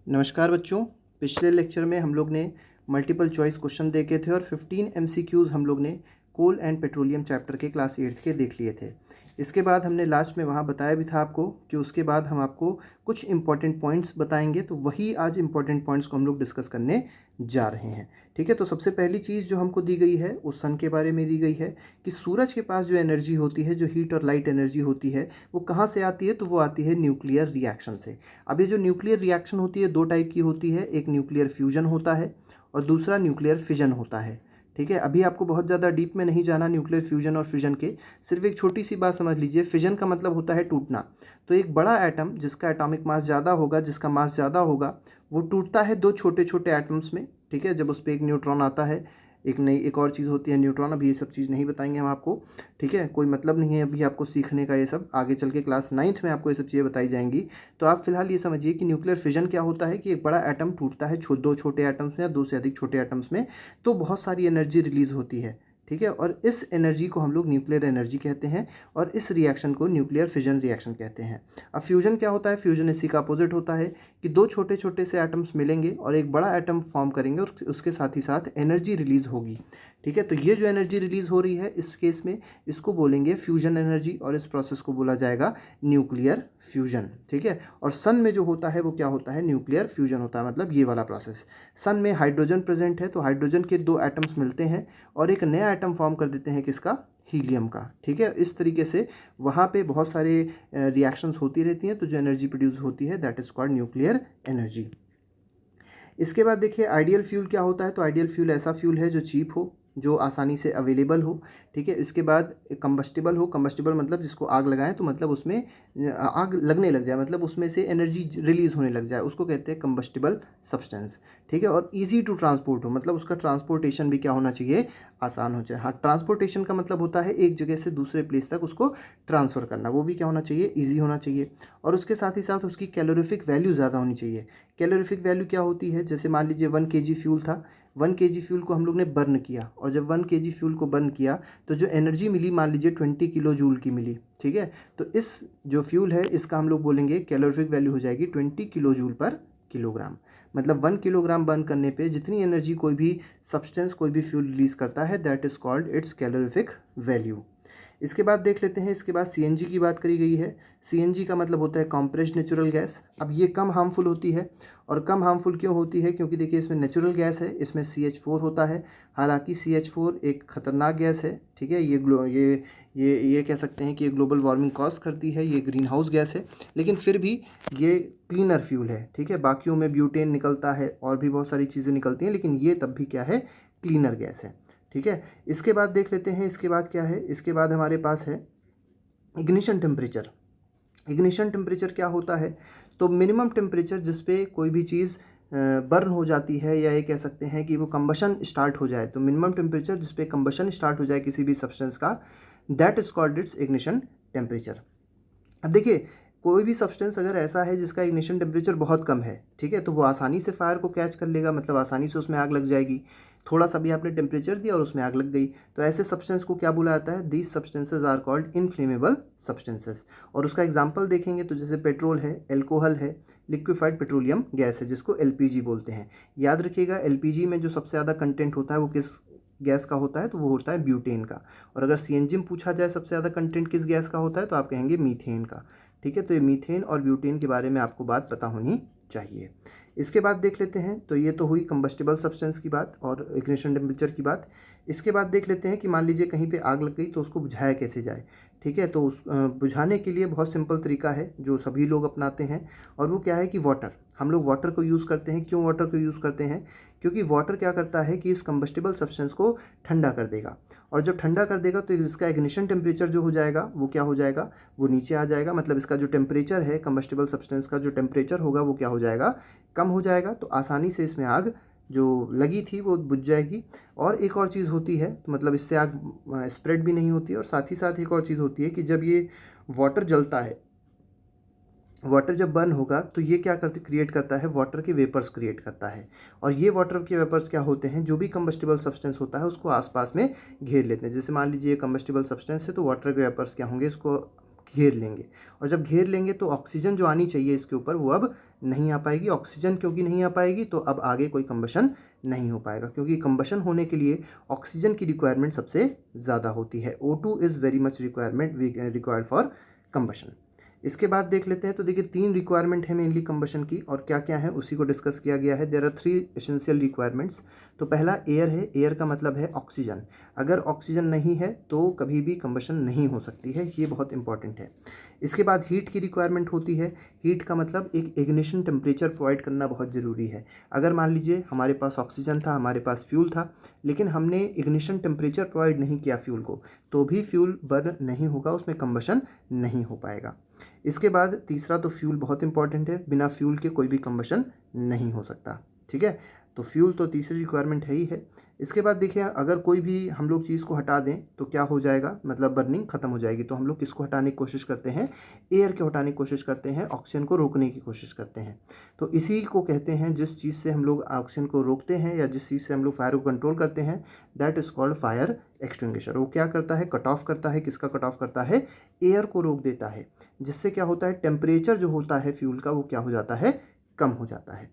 नमस्कार बच्चों। पिछले लेक्चर में हम लोग ने मल्टीपल चॉइस क्वेश्चन देखे थे और 15 एमसीक्यूज़ हम लोग ने कोल एंड पेट्रोलियम चैप्टर के क्लास 8th के देख लिए थे। इसके बाद हमने लास्ट में वहाँ बताया भी था आपको कि उसके बाद हम आपको कुछ इंपॉर्टेंट पॉइंट्स बताएंगे, तो वही आज इंपॉर्टेंट पॉइंट्स को हम लोग डिस्कस करने जा रहे हैं। ठीक है, तो सबसे पहली चीज़ जो हमको दी गई है वो सन के बारे में दी गई है कि सूरज के पास जो एनर्जी होती है, जो हीट और लाइट एनर्जी होती है, वो कहाँ से आती है, तो वो आती है न्यूक्लियर रिएक्शन से। अब ये जो न्यूक्लियर रिएक्शन होती है दो टाइप की होती है, एक न्यूक्लियर फ्यूजन होता है और दूसरा न्यूक्लियर फिजन होता है। ठीक है, अभी आपको बहुत ज़्यादा डीप में नहीं जाना न्यूक्लियर फ्यूजन और फिजन के, सिर्फ एक छोटी सी बात समझ लीजिए। फिजन का मतलब होता है टूटना। तो एक बड़ा एटम जिसका एटॉमिक मास ज़्यादा होगा, जिसका मास ज़्यादा होगा, वो टूटता है दो छोटे छोटे एटम्स में। ठीक है, जब उस पर एक न्यूट्रॉन आता है, एक और चीज़ होती है न्यूट्रॉन। अभी ये सब चीज़ नहीं बताएंगे हम आपको। ठीक है, कोई मतलब नहीं है अभी आपको सीखने का, ये सब आगे चल के क्लास 9th में आपको ये सब चीज़ें बताई जाएंगी। तो आप फिलहाल ये समझिए कि न्यूक्लियर फिजन क्या होता है कि एक बड़ा एटम टूटता है दो छोटे एटम्स में या दो से अधिक छोटे एटम्स में, तो बहुत सारी एनर्जी रिलीज़ होती है। ठीक है, और इस एनर्जी को हम लोग न्यूक्लियर एनर्जी कहते हैं और इस रिएक्शन को न्यूक्लियर फिजन रिएक्शन कहते हैं। अब फ्यूजन क्या होता है? फ्यूजन इसी का अपोजिट होता है कि दो छोटे छोटे से एटम्स मिलेंगे और एक बड़ा एटम फॉर्म करेंगे और उसके साथ ही साथ एनर्जी रिलीज़ होगी। ठीक है, तो ये जो एनर्जी रिलीज़ हो रही है इस केस में इसको बोलेंगे फ्यूजन एनर्जी और इस प्रोसेस को बोला जाएगा न्यूक्लियर फ्यूजन। ठीक है, और सन में जो होता है वो क्या होता है? न्यूक्लियर फ्यूजन होता है, मतलब ये वाला प्रोसेस। सन में हाइड्रोजन प्रेजेंट है, तो हाइड्रोजन के दो एटम्स मिलते हैं और एक नया एटम फॉर्म कर देते हैं, किसका? हीलियम का। ठीक है, इस तरीके से वहाँ पे बहुत सारे रिएक्शंस होती रहती हैं, तो जो एनर्जी प्रोड्यूस होती है that is called nuclear energy. इसके बाद देखिए आइडियल फ्यूल क्या होता है? तो आइडियल फ्यूल ऐसा फ्यूल है जो चीप हो, जो आसानी से अवेलेबल हो। ठीक है, इसके बाद कंबस्टिबल हो। कंबस्टिबल मतलब जिसको आग लगाएं तो मतलब उसमें आग लगने लग जाए, मतलब उसमें से एनर्जी रिलीज़ होने लग जाए, उसको कहते हैं कंबस्टिबल सब्सटेंस। ठीक है, और ईजी टू ट्रांसपोर्ट हो, मतलब उसका ट्रांसपोर्टेशन भी क्या होना चाहिए? आसान हो जाए। हाँ, ट्रांसपोर्टेशन का मतलब होता है एक जगह से दूसरे प्लेस तक उसको ट्रांसफ़र करना, वो भी क्या होना चाहिए? ईजी होना चाहिए। और उसके साथ ही साथ उसकी कैलोरीफिक वैल्यू ज़्यादा होनी चाहिए। कैलोरीफिक वैल्यू क्या होती है? जैसे मान लीजिए 1 kg फ्यूल था, 1 kg फ्यूल को हम लोग ने बर्न किया और जब 1 kg फ्यूल को बर्न किया तो जो एनर्जी मिली मान लीजिए 20 किलो जूल की मिली। ठीक है, तो इस जो फ्यूल है इसका हम लोग बोलेंगे कैलोरीफिक वैल्यू हो जाएगी 20 kJ/kg। मतलब 1 किलोग्राम बर्न करने पे जितनी एनर्जी कोई भी सब्सटेंस, कोई भी फ्यूल रिलीज़ करता है that is called its calorific value. इसके बाद देख लेते हैं, इसके बाद सीएनजी की बात करी गई है। सीएनजी का मतलब होता है कॉम्प्रेस्ड नेचुरल गैस। अब ये कम हार्मफुल होती है, और कम हार्मफुल क्यों होती है? क्योंकि देखिए इसमें नेचुरल गैस है, इसमें CH4 होता है। हालांकि CH4 एक खतरनाक गैस है। ठीक है, ये कह सकते हैं कि ये ग्लोबल वार्मिंग कॉज करती है, ये ग्रीन हाउस गैस है, लेकिन फिर भी ये क्लीनर फ्यूल है। ठीक है, बाकियों में ब्यूटेन निकलता है और भी बहुत सारी चीज़ें निकलती हैं, लेकिन ये तब भी क्या है? क्लीनर गैस है। ठीक है, इसके बाद देख लेते हैं, इसके बाद क्या है? इसके बाद हमारे पास है इग्निशन टेम्परेचर। इग्निशन टेम्परेचर क्या होता है? तो मिनिमम टेम्परेचर जिस पे कोई भी चीज़ बर्न हो जाती है, या ये कह सकते हैं कि वो कंबशन स्टार्ट हो जाए, तो मिनिमम टेम्परेचर जिस पे कंबशन स्टार्ट हो जाए किसी भी सब्सटेंस का, that is called its ignition temperature. अब देखिए कोई भी सब्सटेंस अगर ऐसा है जिसका इग्निशन टेम्परेचर बहुत कम है, ठीक है, तो वो आसानी से फायर को कैच कर लेगा, मतलब आसानी से उसमें आग लग जाएगी। थोड़ा सा भी आपने टेम्परेचर दिया और उसमें आग लग गई, तो ऐसे सब्सटेंस को क्या बोला जाता है? These substances are called inflammable substances. और उसका एग्जांपल देखेंगे तो जैसे पेट्रोल है, एल्कोहल है, लिक्विफाइड पेट्रोलियम गैस है जिसको एलपीजी बोलते हैं। याद रखिएगा एलपीजी में जो सबसे ज़्यादा कंटेंट होता है वो किस गैस का होता है? तो वो होता है ब्यूटेन का। और अगर सीएनजी में पूछा जाए सबसे ज़्यादा कंटेंट किस गैस का होता है, तो आप कहेंगे मीथेन का। ठीक है, तो ये मीथेन और ब्यूटेन के बारे में आपको बात पता होनी चाहिए। इसके बाद देख लेते हैं, तो ये तो हुई कंबस्टिबल सब्सटेंस की बात और इग्निशन टेम्परेचर की बात। इसके बाद देख लेते हैं कि मान लीजिए कहीं पे आग लग गई तो उसको बुझाया कैसे जाए। ठीक है, तो उस बुझाने के लिए बहुत सिंपल तरीका है जो सभी लोग अपनाते हैं, और वो क्या है कि वाटर। हम लोग वाटर को यूज़ करते हैं। क्यों वाटर को यूज़ करते हैं? क्योंकि वाटर क्या करता है कि इस कंबस्टिबल सब्सटेंस को ठंडा कर देगा, और जब ठंडा कर देगा तो इसका इग्निशन टेम्परेचर जो हो जाएगा वो क्या हो जाएगा? वो नीचे आ जाएगा। मतलब इसका जो टेम्परेचर है, कंबस्टिबल सब्सटेंस का जो टेम्परेचर होगा वो क्या हो जाएगा? कम हो जाएगा। तो आसानी से इसमें आग जो लगी थी वो बुझ जाएगी। और एक और चीज़ होती है, तो मतलब इससे आग स्प्रेड भी नहीं होती है। और साथ ही साथ एक और चीज़ होती है कि जब ये वाटर जलता है, वाटर जब बर्न होगा तो ये क्या करते क्रिएट करता है? वाटर के वेपर्स क्रिएट करता है। और ये वाटर के वेपर्स क्या होते हैं? जो भी कंबस्टिबल सब्सटेंस होता है उसको आसपास में घेर लेते हैं। जैसे मान लीजिए ये कंबस्टिबल सब्सटेंस है, तो वाटर के वेपर्स क्या होंगे? इसको घेर लेंगे, और जब घेर लेंगे तो ऑक्सीजन जो आनी चाहिए इसके ऊपर वो अब नहीं आ पाएगी। ऑक्सीजन क्योंकि नहीं आ पाएगी तो अब आगे कोई कंबशन नहीं हो पाएगा, क्योंकि कंबशन होने के लिए ऑक्सीजन की रिक्वायरमेंट सबसे ज़्यादा होती है। O2 is very much required for combustion. इसके बाद देख लेते हैं, तो देखिए 3 रिक्वायरमेंट है मेनली कंबशन की, और क्या क्या है उसी को डिस्कस किया गया है। There are 3 essential requirements. तो पहला एयर है, एयर का मतलब है ऑक्सीजन। अगर ऑक्सीजन नहीं है तो कभी भी कंबशन नहीं हो सकती है, ये बहुत इंपॉर्टेंट है। इसके बाद हीट की रिक्वायरमेंट होती है। हीट का मतलब एक इग्निशन टेम्परेचर प्रोवाइड करना बहुत ज़रूरी है। अगर मान लीजिए हमारे पास ऑक्सीजन था, हमारे पास फ्यूल था, लेकिन हमने इग्निशन टेम्परेचर प्रोवाइड नहीं किया फ्यूल को, तो भी फ्यूल बर्न नहीं होगा, उसमें कंबशन नहीं हो पाएगा। इसके बाद तीसरा, तो फ्यूल बहुत इंपॉर्टेंट है, बिना फ्यूल के कोई भी कंबशन नहीं हो सकता। ठीक है, तो फ्यूल तो तीसरी रिक्वायरमेंट है ही है। इसके बाद देखिए, अगर कोई भी हम लोग चीज़ को हटा दें तो क्या हो जाएगा, मतलब बर्निंग खत्म हो जाएगी। तो हम लोग किसको हटाने की कोशिश करते हैं, एयर को हटाने की कोशिश करते हैं, ऑक्सीजन को रोकने की कोशिश करते हैं। तो इसी को कहते हैं, जिस चीज़ से हम लोग ऑक्सीजन को रोकते हैं या जिस चीज़ से हम लोग फायर को कंट्रोल करते हैं, that is called fire extinguisher. वो क्या करता है, कट ऑफ करता है। किसका कट ऑफ करता है, एयर को रोक देता है, जिससे क्या होता है, टेम्परेचर जो होता है फ्यूल का वो क्या हो जाता है, कम हो जाता है।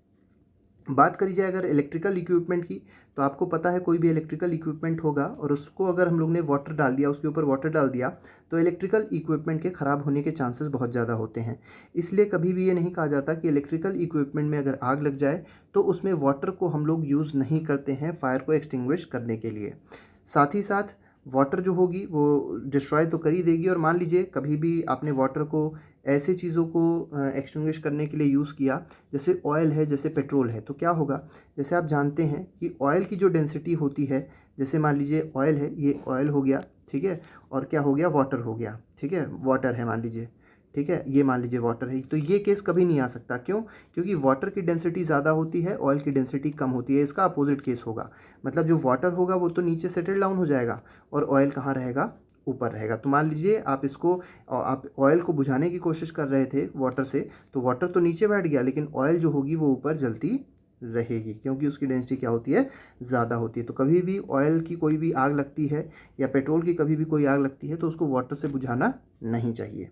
बात करी जाए अगर इलेक्ट्रिकल इक्विपमेंट की, तो आपको पता है कोई भी इलेक्ट्रिकल इक्विपमेंट होगा और उसको अगर हम लोग ने वाटर डाल दिया, उसके ऊपर वाटर डाल दिया, तो इलेक्ट्रिकल इक्विपमेंट के ख़राब होने के चांसेस बहुत ज़्यादा होते हैं। इसलिए कभी भी ये नहीं कहा जाता कि इलेक्ट्रिकल इक्विपमेंट में अगर आग लग जाए तो उसमें वाटर को हम लोग यूज़ नहीं करते हैं फायर को एक्सटिंग्विश करने के लिए। साथ ही साथ वाटर जो होगी वो डिस्ट्रॉय तो कर ही देगी, और मान लीजिए कभी भी आपने वाटर को ऐसे चीज़ों को एक्सटिंग्विश करने के लिए यूज़ किया, जैसे ऑयल है, जैसे पेट्रोल है, तो क्या होगा, जैसे आप जानते हैं कि ऑयल की जो डेंसिटी होती है, जैसे मान लीजिए ऑयल है, ये ऑयल हो गया, ठीक है, और क्या हो गया, वाटर हो गया, ठीक है, वाटर है मान लीजिए, ठीक है, ये मान लीजिए वाटर है, तो ये केस कभी नहीं आ सकता। क्यों, क्योंकि वाटर की डेंसिटी ज़्यादा होती है, ऑयल की डेंसिटी कम होती है। इसका अपोजिट केस होगा, मतलब जो वाटर होगा वो तो नीचे सेटल डाउन हो जाएगा और ऑयल कहाँ रहेगा, ऊपर रहेगा। तो मान लीजिए आप इसको, आप ऑयल को बुझाने की कोशिश कर रहे थे वाटर से, तो वाटर तो नीचे बैठ गया, लेकिन ऑयल जो होगी वो ऊपर जलती रहेगी, क्योंकि उसकी डेंसिटी क्या होती है, ज़्यादा होती है। तो कभी भी ऑयल की कोई भी आग लगती है या पेट्रोल की कभी भी कोई आग लगती है तो उसको वाटर से बुझाना नहीं चाहिए।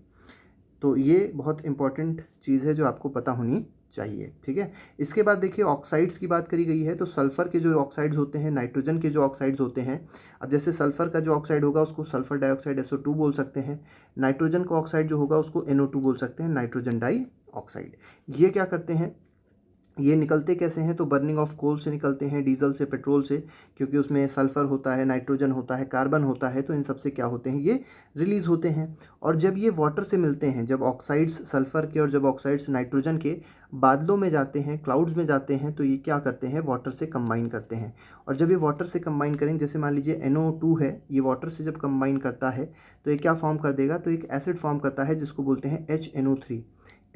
तो ये बहुत इंपॉर्टेंट चीज़ है जो आपको पता होनी चाहिए। ठीक है, इसके बाद देखिए ऑक्साइड्स की बात करी गई है, तो सल्फ़र के जो ऑक्साइड्स होते हैं, नाइट्रोजन के जो ऑक्साइड्स होते हैं, अब जैसे सल्फ़र का जो ऑक्साइड होगा उसको सल्फ़र डाइऑक्साइड SO2 बोल सकते हैं। नाइट्रोजन का ऑक्साइड जो होगा उसको NO2 बोल सकते हैं, नाइट्रोजन डाई ऑक्साइड। ये क्या करते हैं, ये निकलते कैसे हैं, तो बर्निंग ऑफ कोल से निकलते हैं, डीजल से, पेट्रोल से, क्योंकि उसमें सल्फ़र होता है, नाइट्रोजन होता है, कार्बन होता है, तो इन सब से क्या होते हैं, ये रिलीज़ होते हैं। और जब ये वाटर से मिलते हैं, जब ऑक्साइड्स सल्फ़र के और जब ऑक्साइड्स नाइट्रोजन के बादलों में जाते हैं, क्लाउड्स में जाते हैं, तो ये क्या करते हैं, वाटर से कंबाइन करते हैं। और जब ये वाटर से कंबाइन करेंगे, जैसे मान लीजिए NO2 है, ये वाटर से जब कंबाइन करता है तो ये क्या फॉर्म कर देगा, तो एक एसिड फॉर्म करता है जिसको बोलते हैं HNO3।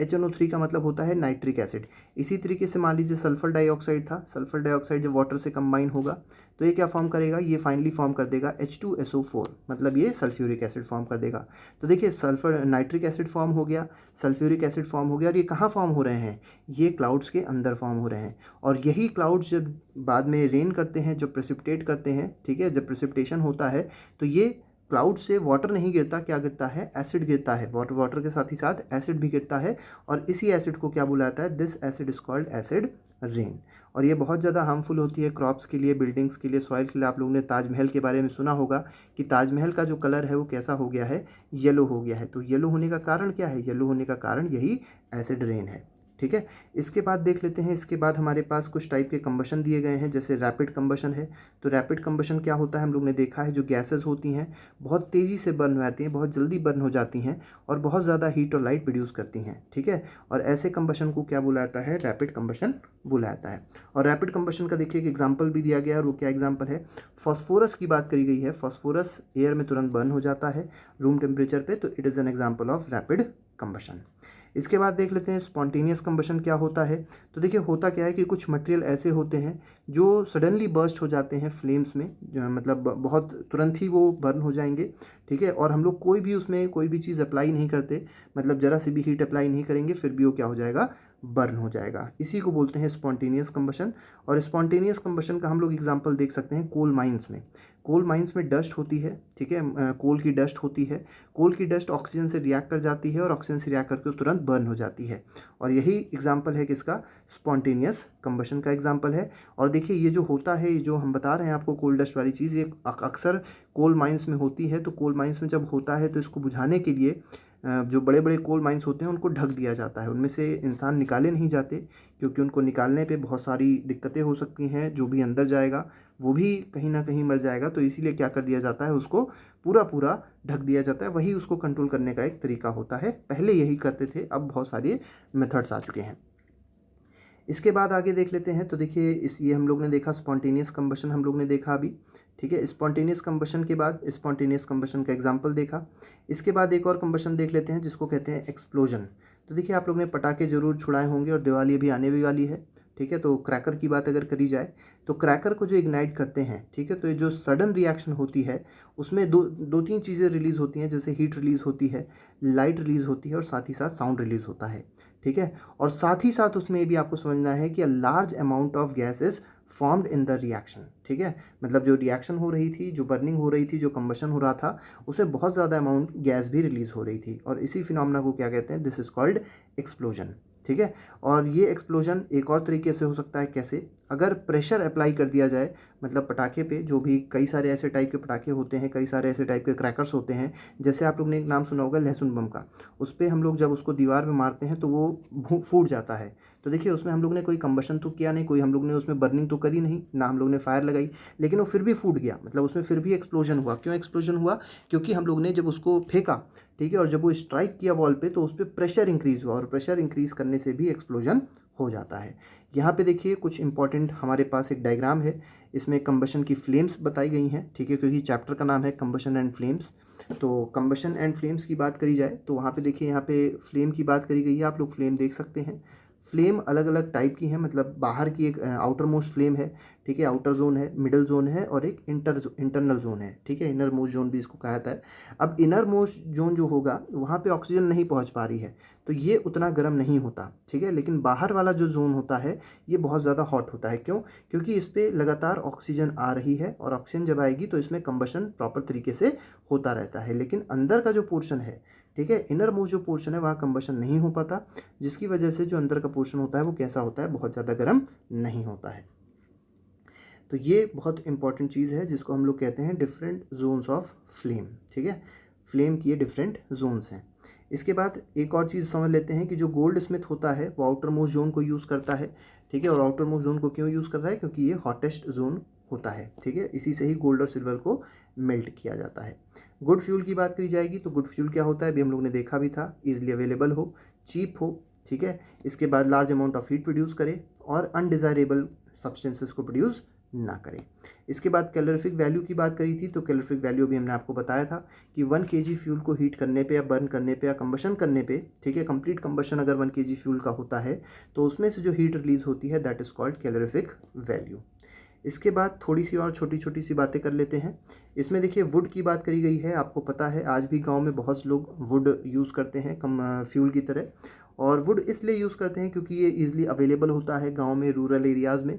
HNO3 का मतलब होता है नाइट्रिक एसिड। इसी तरीके से मान लीजिए सल्फ़र डाइऑक्साइड था, सल्फ़र डाइऑक्साइड जब वाटर से कंबाइन होगा तो ये क्या फॉर्म करेगा, ये फाइनली फॉर्म कर देगा H2SO4, मतलब ये सल्फ्यूरिक एसिड फॉर्म कर देगा। तो देखिए सल्फ़र नाइट्रिक एसिड फॉर्म हो गया, सल्फ्यूरिक एसिड फॉर्म हो गया, और ये कहाँ फॉर्म हो रहे हैं, ये क्लाउड्स के अंदर फॉर्म हो रहे हैं। और यही क्लाउड्स जब बाद में रेन करते हैं, जब प्रेसिपिटेट करते हैं, ठीक है, जब प्रेसिपिटेशन होता है तो ये क्लाउड से वाटर नहीं गिरता, क्या गिरता है, एसिड गिरता है। वाटर के साथ ही साथ एसिड भी गिरता है, और इसी एसिड को क्या बुलाता है, this acid is called acid rain. और ये बहुत ज़्यादा हार्मफुल होती है क्रॉप्स के लिए, बिल्डिंग्स के लिए, सॉइल के लिए। आप लोगों ने ताजमहल के बारे में सुना होगा कि ताजमहल का जो कलर है वो कैसा हो गया है, येलो हो गया है। तो येलो होने का कारण क्या है, येलो होने का कारण यही एसिड रेन है। ठीक है, इसके बाद देख लेते हैं, इसके बाद हमारे पास कुछ टाइप के कंबशन दिए गए हैं, जैसे रैपिड कंबशन है। तो रैपिड कंबशन क्या होता है, हम लोग ने देखा है जो गैसेस होती हैं बहुत तेज़ी से बर्न हो जाती हैं, बहुत जल्दी बर्न हो जाती हैं और बहुत ज़्यादा हीट और लाइट प्रोड्यूस करती हैं। ठीक है, और ऐसे कंबशन को क्या बुलाता है, रैपिड कंबशन बुलाता है। और रैपिड कंबशन का देखिए एक एग्जाम्पल भी दिया गया है, और वो क्या एग्जाम्पल है, फॉस्फोरस की बात करी गई है। फॉस्फोरस एयर में तुरंत बर्न हो जाता है रूम टेम्परेचर पे, तो it is an example of rapid combustion. इसके बाद देख लेते हैं स्पॉन्टेनियस कंबशन क्या होता है। तो देखिए होता क्या है कि कुछ मटेरियल ऐसे होते हैं जो सडनली बर्स्ट हो जाते हैं फ्लेम्स में, मतलब बहुत तुरंत ही वो बर्न हो जाएंगे। ठीक है, और हम लोग कोई भी उसमें कोई भी चीज़ अप्लाई नहीं करते, मतलब ज़रा सी भी हीट अप्लाई नहीं करेंगे, फिर भी वो क्या हो जाएगा, बर्न हो जाएगा। इसी को बोलते हैं स्पॉन्टेनियस कंबशन। और स्पॉन्टेनियस कंबशन का हम लोग एग्जांपल देख सकते हैं कोल माइंस में। कोल माइंस में डस्ट होती है, ठीक है, कोल की डस्ट होती है। कोल की डस्ट ऑक्सीजन से रिएक्ट कर जाती है और ऑक्सीजन से रिएक्ट करके तुरंत बर्न हो जाती है। और यही एग्जांपल है किसका, स्पॉन्टेनियस कंबशन का एग्जांपल है। और देखिए ये जो होता है, ये जो हम बता रहे हैं आपको कोल डस्ट वाली चीज़, ये अक्सर कोल माइंस में होती है। तो कोल माइंस में जब होता है तो इसको बुझाने के लिए जो बड़े बड़े कोल माइंस होते हैं उनको ढक दिया जाता है। उनमें से इंसान निकाले नहीं जाते, क्योंकि उनको निकालने पे बहुत सारी दिक्कतें हो सकती हैं। जो भी अंदर जाएगा वो भी कहीं ना कहीं मर जाएगा। तो इसीलिए क्या कर दिया जाता है, उसको पूरा पूरा ढक दिया जाता है। वही उसको कंट्रोल करने का एक तरीका होता है। पहले यही करते थे, अब बहुत सारे मेथड्स आ चुके हैं। इसके बाद आगे देख लेते हैं। तो देखिए ये हम लोग ने देखा स्पॉन्टेनियस कंबशन, हम लोग ने देखा अभी, ठीक है। स्पॉन्टेनियस कंबशन के बाद स्पॉन्टेनियस कंबशन का एग्जांपल देखा। इसके बाद एक और कंबशन देख लेते हैं जिसको कहते हैं एक्सप्लोजन। तो देखिए आप लोग ने पटाखे जरूर छुड़ाए होंगे और दिवाली अभी आने भी वाली है, ठीक है। तो क्रैकर की बात अगर करी जाए तो क्रैकर को जो इग्नाइट करते हैं, ठीक है, तो ये जो सडन रिएक्शन होती है उसमें दो तीन चीज़ें रिलीज़ होती हैं। जैसे हीट रिलीज़ होती है, लाइट रिलीज़ होती है और साथ ही साथ साउंड रिलीज़ होता है, ठीक है। और साथ ही साथ उसमें भी आपको समझना है कि a large amount of gas is formed in the reaction, ठीक है। मतलब जो रिएक्शन हो रही थी, जो बर्निंग हो रही थी, जो कंबशन हो रहा था, उसमें बहुत ज़्यादा अमाउंट गैस भी रिलीज़ हो रही थी। और इसी फिनोमेना को क्या कहते हैं, दिस इज कॉल्ड एक्सप्लोजन, ठीक है। और ये एक्सप्लोजन एक और तरीके से हो सकता है, कैसे, अगर प्रेशर अप्लाई कर दिया जाए, मतलब पटाखे पे, जो भी कई सारे ऐसे टाइप के पटाखे होते हैं, कई सारे ऐसे टाइप के क्रैकर्स होते हैं। जैसे आप लोग ने एक नाम सुना होगा लहसुन बम का, उस पर हम लोग जब उसको दीवार में मारते हैं तो वो फूट जाता है। तो देखिए उसमें हम लोग ने कोई कंबशन तो किया नहीं, कोई हम लोग ने उसमें बर्निंग तो करी नहीं, ना हम लोग ने फायर लगाई, लेकिन वो फिर भी फूट गया। मतलब उसमें फिर भी एक्सप्लोजन हुआ। क्यों एक्सप्लोजन हुआ, क्योंकि हम लोग ने जब उसको फेंका, ठीक है, और जब वो स्ट्राइक किया वॉल पे, तो उस पर प्रेशर इंक्रीज़ हुआ और प्रेशर इंक्रीज़ करने से भी एक्सप्लोजन हो जाता है। यहाँ पे देखिए कुछ इंपॉर्टेंट हमारे पास एक डायग्राम है, इसमें कंबशन की फ्लेम्स बताई गई हैं, ठीक है, क्योंकि चैप्टर का नाम है कंबशन एंड फ्लेम्स। तो कंबशन एंड फ्लेम्स की बात करी जाए तो वहाँ पे देखिए, यहाँ पे फ्लेम की बात करी गई है, आप लोग फ्लेम देख सकते हैं। फ्लेम अलग अलग टाइप की हैं, मतलब बाहर की एक आउटर मोस्ट फ्लेम है, ठीक है, आउटर जोन है, मिडल जोन है और एक इंटरनल जोन है, ठीक है, इनर मोस्ट जोन भी इसको कहा जाता है। अब इनर मोस्ट जोन जो होगा वहाँ पे ऑक्सीजन नहीं पहुँच पा रही है, तो ये उतना गर्म नहीं होता, ठीक है। लेकिन बाहर वाला जो जोन होता है ये बहुत ज़्यादा हॉट होता है। क्यों, क्योंकि इस पर लगातार ऑक्सीजन आ रही है और ऑक्सीजन जब आएगी तो इसमें कंबशन प्रॉपर तरीके से होता रहता है। लेकिन अंदर का जो पोर्शन है, ठीक है, इनर मोस्ट जो पोर्शन है वहाँ कंबशन नहीं हो पाता, जिसकी वजह से जो अंदर का पोर्शन होता है वो कैसा होता है, बहुत ज़्यादा गर्म नहीं होता है। तो ये बहुत इंपॉर्टेंट चीज़ है जिसको हम लोग कहते हैं डिफरेंट जोन्स ऑफ फ्लेम, ठीक है। फ्लेम की ये डिफरेंट जोन्स हैं। इसके बाद एक और चीज़ समझ लेते हैं कि जो गोल्ड स्मिथ होता है वो आउटर मोस्ट जोन को यूज़ करता है, ठीक है। और आउटर मोस्ट जोन को क्यों यूज़ कर रहा है, क्योंकि ये हॉटेस्ट जोन होता है, ठीक है। इसी से ही गोल्ड और सिल्वर को मेल्ट किया जाता है। गुड फ्यूल की बात करी जाएगी तो गुड फ्यूल क्या होता है, अभी हम लोग ने देखा भी था, ईजिली अवेलेबल हो, चीप हो, ठीक है। इसके बाद large amount of heat produce करे और अनडिज़ायरेबल सब्सटेंसेस को प्रोड्यूस ना करें। इसके बाद कैलोरीफिक वैल्यू की बात करी थी, तो कैलोरीफिक वैल्यू भी हमने आपको बताया था कि 1 kg फ्यूल को हीट करने पे या बर्न करने पे या कंबशन करने पे, ठीक है, कंप्लीट कंबशन अगर 1 kg फ्यूल का होता है तो उसमें से जो हीट रिलीज होती है that is called calorific value. इसके बाद थोड़ी सी और छोटी छोटी सी बातें कर लेते हैं। इसमें देखिए वुड की बात करी गई है। आपको पता है आज भी गांव में बहुत से लोग वुड यूज़ करते हैं कम फ्यूल की तरह। और वुड इसलिए यूज़ करते हैं क्योंकि ये ईजिली अवेलेबल होता है गांव में, रूरल एरियाज़ में।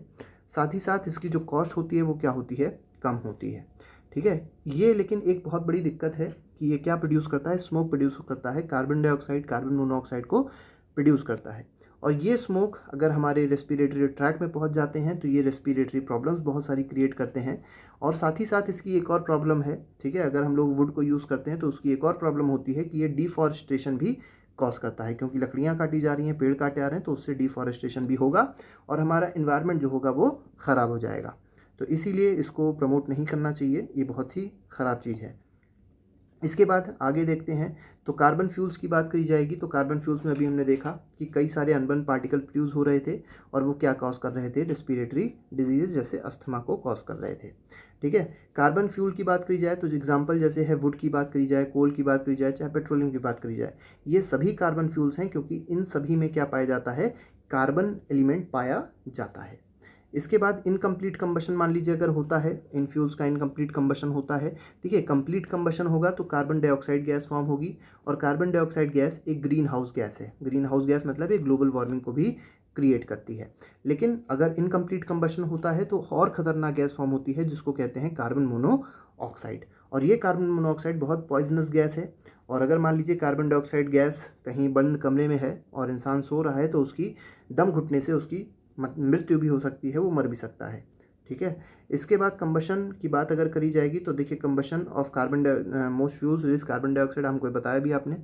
साथ ही साथ इसकी जो कॉस्ट होती है वो क्या होती है, कम होती है, ठीक है। ये लेकिन एक बहुत बड़ी दिक्कत है कि ये क्या प्रोड्यूस करता है, स्मोक प्रोड्यूस करता है, कार्बन डाइऑक्साइड, कार्बन मोनोऑक्साइड को प्रोड्यूस करता है। और ये स्मोक अगर हमारे रेस्पिरेटरी ट्रैक्ट में पहुंच जाते हैं तो ये रेस्पिरेटरी प्रॉब्लम्स बहुत सारी क्रिएट करते हैं। और साथ ही साथ इसकी एक और प्रॉब्लम है, ठीक है, अगर हम लोग वुड को यूज़ करते हैं तो उसकी एक और प्रॉब्लम होती है कि ये डिफॉरेस्टेशन भी कॉज करता है, क्योंकि लकड़ियाँ काटी जा रही हैं, पेड़ काटे आ रहे हैं, तो उससे डिफॉरेस्टेशन भी होगा और हमारा इन्वायरमेंट जो होगा वो ख़राब हो जाएगा। तो इसीलिए इसको प्रमोट नहीं करना चाहिए, ये बहुत ही ख़राब चीज़ है। इसके बाद आगे देखते हैं तो कार्बन फ्यूल्स की बात करी जाएगी। तो कार्बन फ्यूल्स में अभी हमने देखा कि कई सारे अनबर्न पार्टिकल प्रोड्यूस हो रहे थे और वो क्या कॉज कर रहे थे, रेस्पिरेटरी डिजीज़ जैसे अस्थमा को कॉज कर रहे थे, ठीक है। कार्बन फ्यूल की बात करी जाए तो एग्जांपल जैसे है वुड की बात करी जाए, कोल की बात करी जाए, चाहे पेट्रोलियम की बात करी जाए, ये सभी कार्बन फ्यूल्स हैं क्योंकि इन सभी में क्या पाया जाता है, कार्बन एलिमेंट पाया जाता है। इसके बाद इनकम्प्लीट कंबशन मान लीजिए अगर होता है, इन फ्यूल्स का इनकम्प्लीट कंबशन होता है, ठीक है, कंप्लीट कंबशन होगा तो कार्बन डाइऑक्साइड गैस फॉर्म होगी, और कार्बन डाइऑक्साइड गैस एक ग्रीन हाउस गैस है। ग्रीन हाउस गैस मतलब एक ग्लोबल वार्मिंग को भी क्रिएट करती है। लेकिन अगर इनकम्प्लीट कंबशन होता है तो और ख़तरनाक गैस फॉर्म होती है जिसको कहते हैं कार्बन मोनोऑक्साइड, और ये कार्बन मोनोऑक्साइड बहुत पॉइजनस गैस है। और अगर मान लीजिए कार्बन डाइऑक्साइड गैस कहीं बंद कमरे में है और इंसान सो रहा है तो उसकी दम घुटने से उसकी मृत्यु भी हो सकती है, वो मर भी सकता है, ठीक है। इसके बाद कंबशन की बात अगर करी जाएगी तो देखिए combustion of carbon most fuels release carbon dioxide, हमको बताया भी आपने,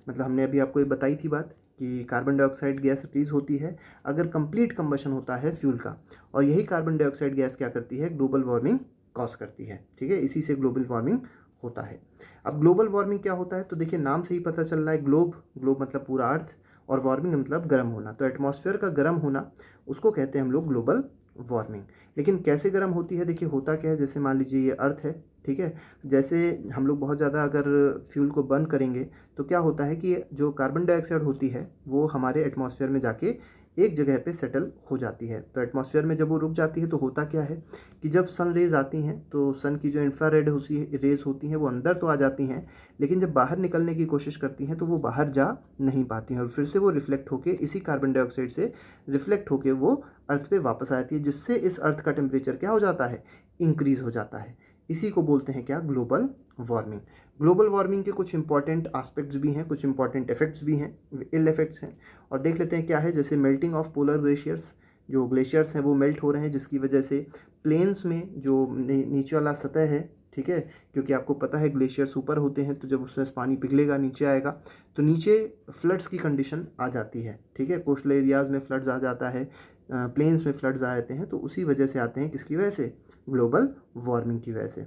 मतलब हमने अभी आपको ये बताई थी बात कि कार्बन डाइऑक्साइड गैस रिलीज होती है अगर कंप्लीट कंबशन होता है फ्यूल का, और यही कार्बन डाइऑक्साइड गैस क्या करती है, ग्लोबल वार्मिंग कॉज करती है, ठीक है, इसी से ग्लोबल वार्मिंग होता है। अब ग्लोबल वार्मिंग क्या होता है, तो देखिए नाम से ही पता चल रहा है, ग्लोब, ग्लोब मतलब पूरा अर्थ, और वार्मिंग मतलब गर्म होना, तो एटमॉस्फेयर का गर्म होना उसको कहते हैं हम लोग ग्लोबल वार्मिंग। लेकिन कैसे गर्म होती है, देखिए होता क्या है, जैसे मान लीजिए ये अर्थ है, ठीक है, जैसे हम लोग बहुत ज़्यादा अगर फ्यूल को बर्न करेंगे तो क्या होता है कि जो कार्बन डाइऑक्साइड होती है वो हमारे एटमॉस्फेयर में जाके एक जगह पे सेटल हो जाती है। तो एटमॉस्फेयर में जब वो रुक जाती है तो होता क्या है कि जब सन रेज आती हैं तो सन की जो इंफ्रारेड रेज होती हैं वो अंदर तो आ जाती हैं, लेकिन जब बाहर निकलने की कोशिश करती हैं तो वो बाहर जा नहीं पाती हैं, और फिर से वो रिफ्लेक्ट होके इसी कार्बन डाइऑक्साइड से रिफ्लेक्ट होके वो अर्थ पे वापस आ जाती है, जिससे इस अर्थ का टेम्परेचर क्या हो जाता है, इंक्रीज़ हो जाता है। इसी को बोलते हैं क्या, ग्लोबल वार्मिंग। ग्लोबल वार्मिंग के कुछ इंपॉर्टेंट एस्पेक्ट्स भी हैं, कुछ इंपॉर्टेंट इफेक्ट्स भी हैं, इल इफेक्ट्स हैं, और देख लेते हैं क्या है। जैसे मेल्टिंग ऑफ पोलर ग्लेशियर्स, जो ग्लेशियर्स हैं वो मेल्ट हो रहे हैं जिसकी वजह से प्लेन्स में जो नीचे वाला सतह है, ठीक है, क्योंकि आपको पता है ग्लेशियर्स ऊपर होते हैं तो जब उसमें पानी पिघलेगा नीचे आएगा तो नीचे फ्लड्स की कंडीशन आ जाती है, ठीक है, कोस्टल एरियाज़ में फ्लड्स आ जाता है, प्लेन्स में फ्लड्स आ जाते हैं, तो उसी वजह से आते हैं, किसकी वजह से, ग्लोबल वार्मिंग की वजह से।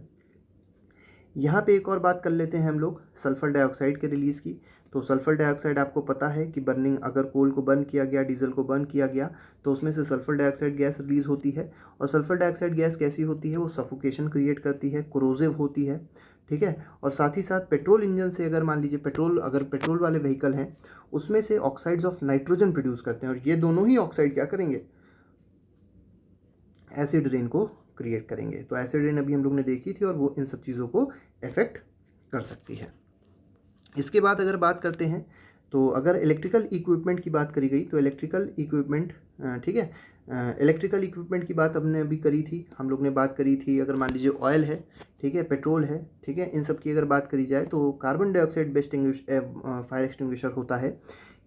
यहाँ पे एक और बात कर लेते हैं हम लोग सल्फ़र डाइऑक्साइड के रिलीज़ की। तो सल्फ़र डाइऑक्साइड आपको पता है कि बर्निंग, अगर कोल को बर्न किया गया, डीजल को बर्न किया गया तो उसमें से सल्फ़र डाइऑक्साइड गैस रिलीज़ होती है, और सल्फ़र डाइऑक्साइड गैस कैसी होती है, वो सफोकेशन क्रिएट करती है, कोरोसिव होती है, ठीक है। और साथ ही साथ पेट्रोल इंजन से, अगर मान लीजिए अगर पेट्रोल वाले व्हीकल हैं उसमें से ऑक्साइड्स ऑफ नाइट्रोजन प्रोड्यूस करते हैं, और ये दोनों ही ऑक्साइड क्या करेंगे, एसिड रेन को क्रिएट करेंगे। तो एसिड रेन अभी हम लोग ने देखी थी और वो इन सब चीज़ों को अफेक्ट कर सकती है। इसके बाद अगर बात करते हैं तो अगर इलेक्ट्रिकल इक्विपमेंट की बात करी गई तो इलेक्ट्रिकल इक्विपमेंट, ठीक है, इलेक्ट्रिकल इक्विपमेंट की बात हमने अभी करी थी, हम लोग ने बात करी थी, अगर मान लीजिए ऑयल है, ठीक है, पेट्रोल है, ठीक है, इन सब की अगर बात करी जाए तो carbon dioxide best fire extinguisher होता है।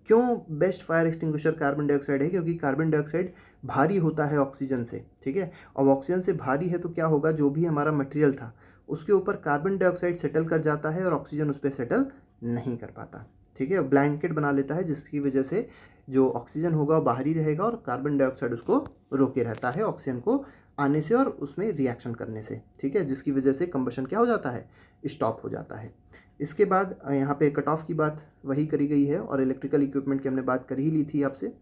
क्यों best fire extinguisher carbon dioxide है, क्योंकि कार्बन डाइऑक्साइड भारी होता है ऑक्सीजन से, ठीक है, और ऑक्सीजन से भारी है तो क्या होगा, जो भी हमारा मटेरियल था उसके ऊपर कार्बन डाइऑक्साइड सेटल कर जाता है और ऑक्सीजन उस पर सेटल नहीं कर पाता, ठीक है, ब्लैंकेट बना लेता है, जिसकी वजह से जो ऑक्सीजन होगा वो बाहरी रहेगा और कार्बन डाइऑक्साइड उसको रोके रहता है ऑक्सीजन को आने से और उसमें रिएक्शन करने से, ठीक है, जिसकी वजह से कंबशन क्या हो जाता है, स्टॉप हो जाता है। इसके बाद यहाँ पे कट ऑफ की बात वही करी गई है, और इलेक्ट्रिकल इक्विपमेंट की हमने बात कर ही ली थी आपसे।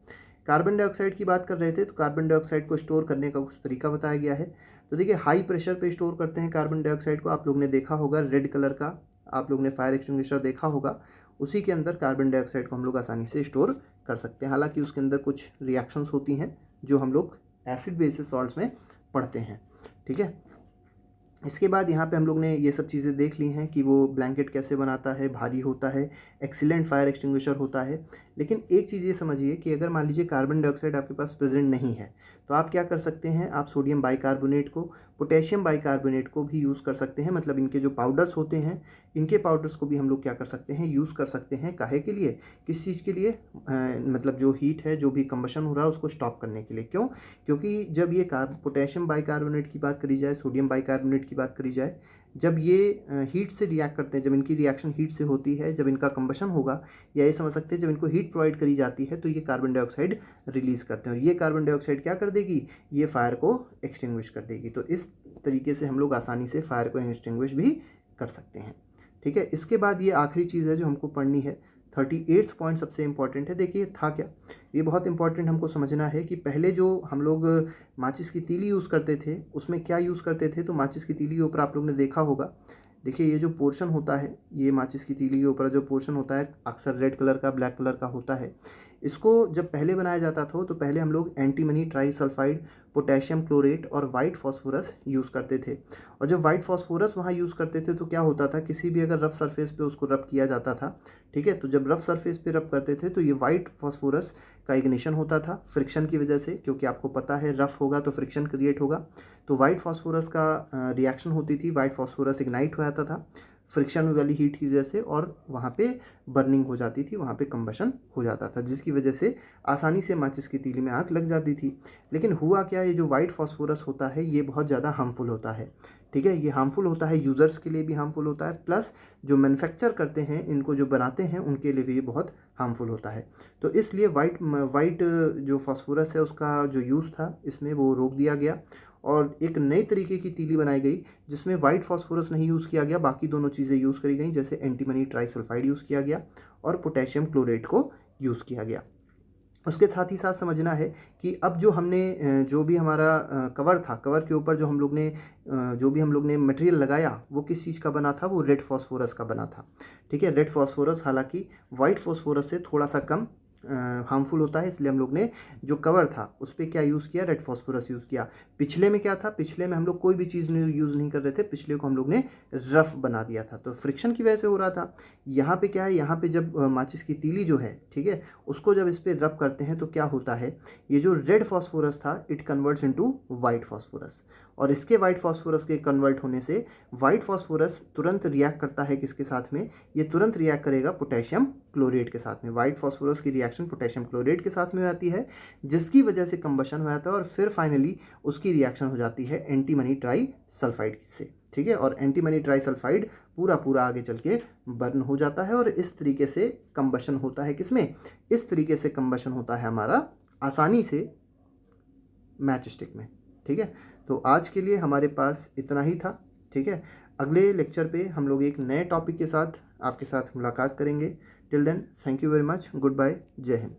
कार्बन डाइऑक्साइड की बात कर रहे थे तो कार्बन डाइऑक्साइड को स्टोर करने का कुछ तरीका बताया गया है। तो देखिए हाई प्रेशर पे स्टोर करते हैं कार्बन डाइऑक्साइड को, आप लोग ने देखा होगा रेड कलर का, आप लोग ने फायर एक्सटिंग्विशर देखा होगा, उसी के अंदर कार्बन डाइऑक्साइड को हम लोग आसानी से स्टोर कर सकते हैं। हालांकि उसके अंदर कुछ रिएक्शंस होती हैं जो हम लोग एसिड बेसिस सॉल्ट्स में पढ़ते हैं, ठीक है। इसके बाद यहाँ पे हम लोग ने ये सब चीज़ें देख ली हैं कि वो ब्लैंकेट कैसे बनाता है, भारी होता है, एक्सीलेंट फायर एक्सटिंग्विशर होता है। लेकिन एक चीज़ ये समझिए कि अगर मान लीजिए कार्बन डाइऑक्साइड आपके पास प्रेजेंट नहीं है तो आप क्या कर सकते हैं, आप सोडियम बाइकार्बोनेट को, पोटेशियम बाइकार्बोनेट को भी यूज़ कर सकते हैं, मतलब इनके जो पाउडर्स होते हैं इनके पाउडर्स को भी हम लोग क्या कर सकते हैं, यूज़ कर सकते हैं। काहे के लिए, किस चीज़ के लिए, मतलब जो हीट है, जो भी कंबशन हो रहा है उसको स्टॉप करने के लिए। क्यों, क्योंकि जब ये पोटेशियम बाइकार्बोनेट की बात करी जाए, सोडियम बाइकार्बोनेट की बात करी जाए, जब ये हीट से रिएक्ट करते हैं, जब इनकी रिएक्शन हीट से होती है, जब इनका कंबशन होगा, या ये समझ सकते हैं जब इनको हीट प्रोवाइड करी जाती है तो ये कार्बन डाइऑक्साइड रिलीज़ करते हैं, और ये कार्बन डाइऑक्साइड क्या कर देगी, ये फायर को एक्सटिंग्विश कर देगी। तो इस तरीके से हम लोग आसानी से फायर को एक्सटिंग्विश भी कर सकते हैं, ठीक है। इसके बाद ये आखिरी चीज़ है जो हमको पढ़नी है, 38वां पॉइंट सबसे इम्पॉर्टेंट है। देखिए था क्या, ये बहुत इंपॉर्टेंट हमको समझना है कि पहले जो हम लोग माचिस की तीली यूज़ करते थे उसमें क्या यूज़ करते थे, तो माचिस की तीली के ऊपर आप लोग ने देखा होगा, देखिए ये जो पोर्शन होता है, ये माचिस की तीली के ऊपर जो पोर्शन होता है अक्सर रेड कलर का, ब्लैक कलर का होता है। इसको जब पहले बनाया जाता था तो पहले हम लोग antimony try sulphide potassium chlorate और वाइट फॉस्फोरस यूज़ करते थे। और जब वाइट फॉस्फोरस वहाँ यूज़ करते थे तो क्या होता था, किसी भी अगर रफ सरफेस पे उसको रब किया जाता था, ठीक है, तो जब रफ सरफेस पे रब करते थे तो ये वाइट फॉस्फोरस का इग्निशन होता था फ्रिक्शन की वजह से, क्योंकि आपको पता है रफ होगा तो फ्रिक्शन क्रिएट होगा। तो वाइट फॉस्फोरस का रिएक्शन होती थी, वाइट फॉस्फोरस इग्नाइट हो जाता था फ्रिक्शन वाली हीट की वजह से, और वहाँ पे बर्निंग हो जाती थी, वहाँ पे कंबशन हो जाता था, जिसकी वजह से आसानी से माचिस की तीली में आग लग जाती थी। लेकिन हुआ क्या, ये जो वाइट फॉस्फोरस होता है ये बहुत ज़्यादा हार्मफुल होता है, ठीक है, ये हार्मफुल होता है, यूज़र्स के लिए भी हार्मफुल होता है, प्लस जो मैन्युफैक्चर करते हैं, इनको जो बनाते हैं उनके लिए भी ये बहुत हार्मफुल होता है। तो इसलिए वाइट जो फॉस्फोरस है उसका जो यूज़ था इसमें वो रोक दिया गया, और एक नई तरीके की तीली बनाई गई जिसमें वाइट फॉस्फोरस नहीं यूज़ किया गया, बाकी दोनों चीज़ें यूज़ करी गई, जैसे एंटीमनी ट्राइसल्फाइड यूज़ किया गया और पोटेशियम क्लोरेट को यूज़ किया गया। उसके साथ ही साथ समझना है कि अब जो हमने जो भी हमारा कवर था, कवर के ऊपर जो भी हम लोग ने मटेरियल लगाया वो किस चीज़ का बना था, वो रेड फॉस्फोरस का बना था, ठीक है। रेड फॉस्फोरस हालांकि वाइट फॉस्फोरस से थोड़ा सा कम हार्मफुल होता है, इसलिए हम लोग ने जो कवर था उस पर क्या यूज़ किया, रेड फॉस्फोरस यूज़ किया। पिछले में क्या था, पिछले में हम लोग कोई भी चीज़ यूज़ नहीं कर रहे थे, पिछले को हम लोग ने रफ बना दिया था, तो फ्रिक्शन की वजह से हो रहा था। यहाँ पे क्या है, यहाँ पे जब माचिस की तीली जो है, ठीक है, उसको जब इस पर रब करते हैं तो क्या होता है, ये जो रेड फॉस्फोरस था it converts into white phosphorus, और इसके वाइट फॉस्फोरस के कन्वर्ट होने से वाइट फॉस्फोरस तुरंत रिएक्ट करता है किसके साथ में, ये तुरंत रिएक्ट करेगा पोटेशियम क्लोरेट के साथ में। वाइट फॉस्फोरस की रिएक्शन पोटेशियम क्लोरेट के साथ में आती है, जिसकी वजह से कंबशन हो जाता है, और फिर फाइनली उसकी रिएक्शन हो जाती है एंटीमनी ट्राई सल्फाइड से, ठीक है, और एंटीमनी ट्राई सल्फाइड पूरा आगे चल के बर्न हो जाता है, और इस तरीके से कंबशन होता है किसमें, इस तरीके से कंबशन होता है हमारा आसानी से मैच स्टिक में, ठीक है। तो आज के लिए हमारे पास इतना ही था, ठीक है। अगले लेक्चर पे हम लोग एक नए टॉपिक के साथ आपके साथ मुलाकात करेंगे। Till then thank you very much, goodbye, जय हिंद।